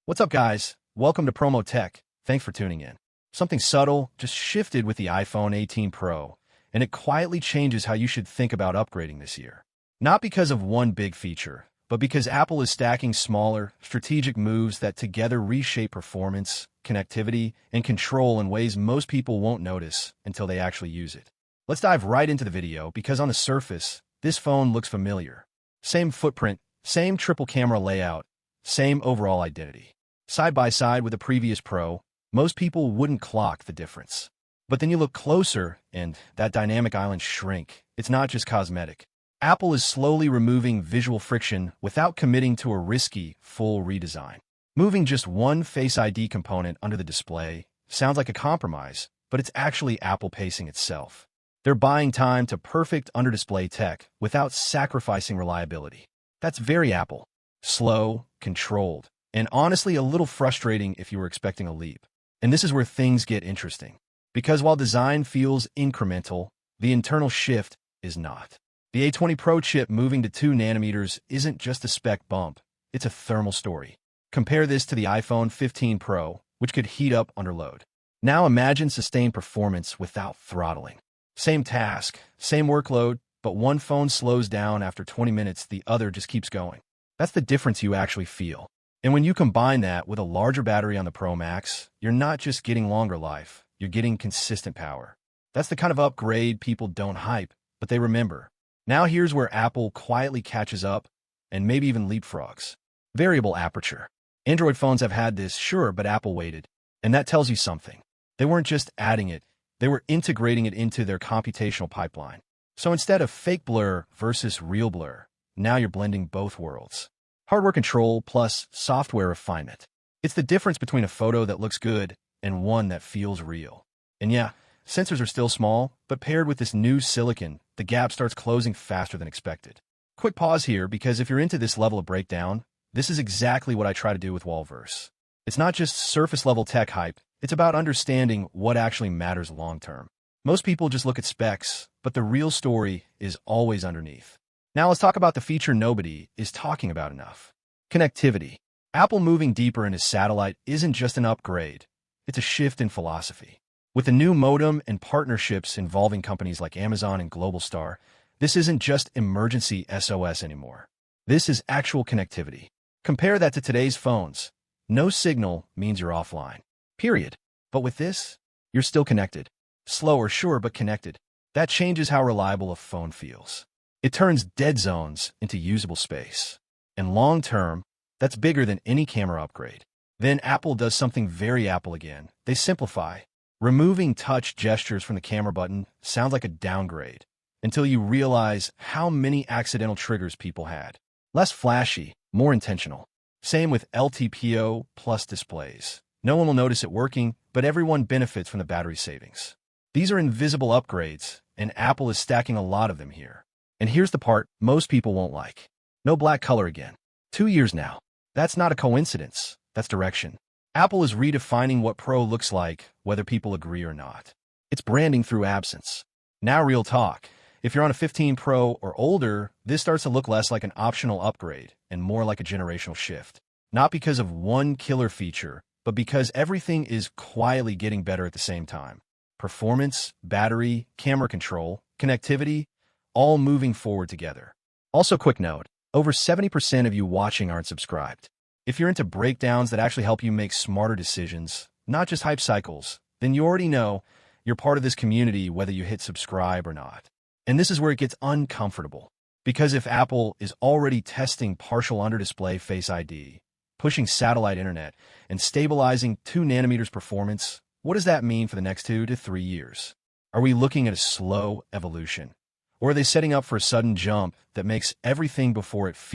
What's up, guys? Welcome to Promotech. Thanks for tuning in. Something subtle just shifted with the iPhone 18 Pro, and it quietly changes how you should think about upgrading this year. Not because of one big feature, but because Apple is stacking smaller, strategic moves that together reshape performance, connectivity, and control in ways most people won't notice until they actually use it. Let's dive right into the video because on the surface, this phone looks familiar. Same footprint, same triple camera layout, same overall identity. Side by side with the previous Pro, most people wouldn't clock the difference. But then you look closer, and that dynamic island shrink. It's not just cosmetic. Apple is slowly removing visual friction without committing to a risky, full redesign. Moving just one Face ID component under the display sounds like a compromise, but it's actually Apple pacing itself. They're buying time to perfect under-display tech without sacrificing reliability. That's very Apple. Slow, controlled, and honestly a little frustrating if you were expecting a leap. And this is where things get interesting. Because while design feels incremental, the internal shift is not. The A20 Pro chip moving to 2 nanometers isn't just a spec bump, it's a thermal story. Compare this to the iPhone 15 Pro, which could heat up under load. Now imagine sustained performance without throttling. Same task, same workload, but one phone slows down after 20 minutes, the other just keeps going. That's the difference you actually feel. And when you combine that with a larger battery on the Pro Max, you're not just getting longer life, you're getting consistent power. That's the kind of upgrade people don't hype, but they remember. Now here's where Apple quietly catches up and maybe even leapfrogs. Variable aperture. Android phones have had this, sure, but Apple waited. And that tells you something. They weren't just adding it, they were integrating it into their computational pipeline. So instead of fake blur versus real blur, now you're blending both worlds. Hardware control plus software refinement. It's the difference between a photo that looks good and one that feels real. And yeah, sensors are still small, but paired with this new silicon, the gap starts closing faster than expected. Quick pause here because if you're into this level of breakdown, this is exactly what I try to do with Wallverse. It's not just surface-level tech hype, it's about understanding what actually matters long-term. Most people just look at specs, but the real story is always underneath. Now let's talk about the feature nobody is talking about enough. Connectivity. Apple moving deeper into satellite isn't just an upgrade, it's a shift in philosophy. With the new modem and partnerships involving companies like Amazon and Globalstar, this isn't just emergency SOS anymore. This is actual connectivity. Compare that to today's phones. No signal means you're offline. Period. But with this, you're still connected. Slower, sure, but connected. That changes how reliable a phone feels. It turns dead zones into usable space. And long-term, that's bigger than any camera upgrade. Then Apple does something very Apple again. They simplify. Removing touch gestures from the camera button sounds like a downgrade, until you realize how many accidental triggers people had. Less flashy, more intentional. Same with LTPO plus displays. No one will notice it working, but everyone benefits from the battery savings. These are invisible upgrades, and Apple is stacking a lot of them here. And here's the part most people won't like. No black color again. 2 years now. That's not a coincidence. That's direction. Apple is redefining what Pro looks like, whether people agree or not. It's branding through absence. Now real talk. If you're on a 15 Pro or older, this starts to look less like an optional upgrade and more like a generational shift. Not because of one killer feature, but because everything is quietly getting better at the same time. Performance, battery, camera control, connectivity, all moving forward together. Also, quick note, over 70% of you watching aren't subscribed. If you're into breakdowns that actually help you make smarter decisions, not just hype cycles, then you already know you're part of this community whether you hit subscribe or not. And this is where it gets uncomfortable. Because if Apple is already testing partial under-display Face ID, pushing satellite internet, and stabilizing 2 nanometers performance, what does that mean for the next 2 to 3 years? Are we looking at a slow evolution? Or are they setting up for a sudden jump that makes everything before it